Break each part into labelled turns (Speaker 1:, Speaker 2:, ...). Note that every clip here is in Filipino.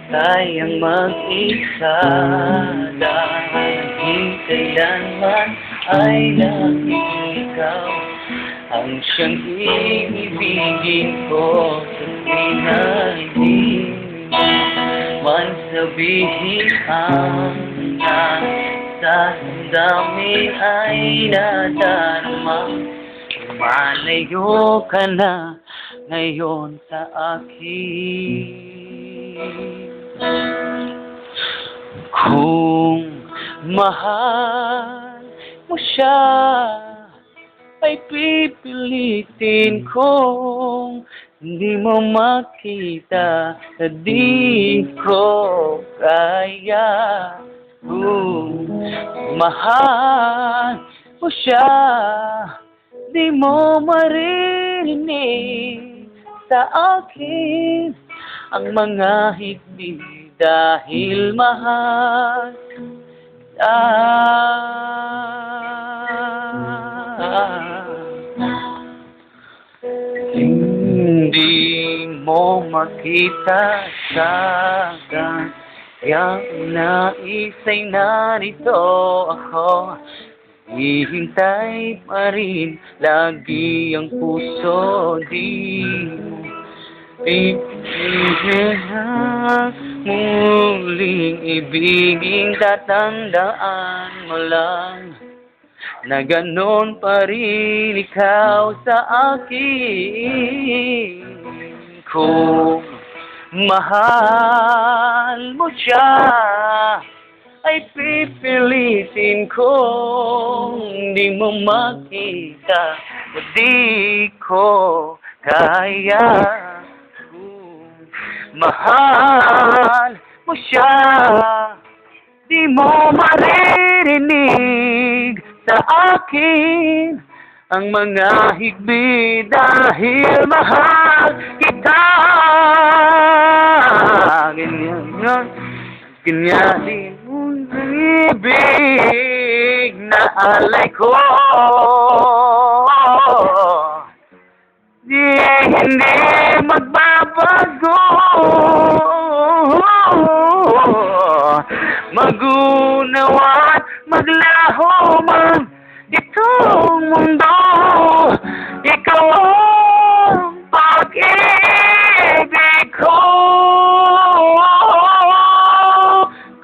Speaker 1: tayong mag-isa dahil kailanman ay laging ikaw ang siyang iibigin ko sa pinagdi man sabihin ang nasa damdamin ay nadarama. Malayo ka na ngayon sa akin. Kung mahal mo siya, ay pipilitin kong hindi mo makita na di ko kaya. Kung mahal mo siya, di mo maririnig sa akin ang mga higbi dahil mahal hindi mo makita sa kaya naisa'y narito ako. Hihintay pa rin lagi ang puso, di mo pipilihan muling ibigin. Tatandaan mo lang na ganon pa rin ikaw sa akin. Kung mahal mo siya, ay pipilitin kong di mo makita na di ko kaya. Kung mahal mo siya, di mo maririnig sa akin ang mga higbi dahil mahal kita. Ganyan, ganyan mong ibig na alay ko. Hindi magbabago, magunawa't maglaho man itong mundo. Ikaw ang pag-ibig ko.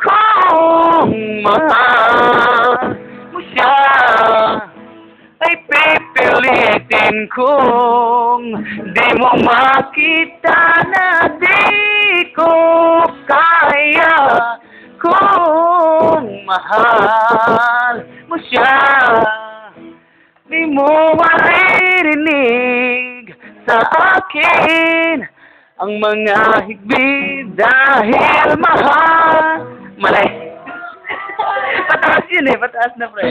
Speaker 1: Kung mahal mo siya, ay pipilitin kong di mo makita na di ko kaya. Kung mahal mo siya, di mo maririnig sa akin ang mga higbi dahil mahal. Malay. Pataas yun eh, pataas na pre.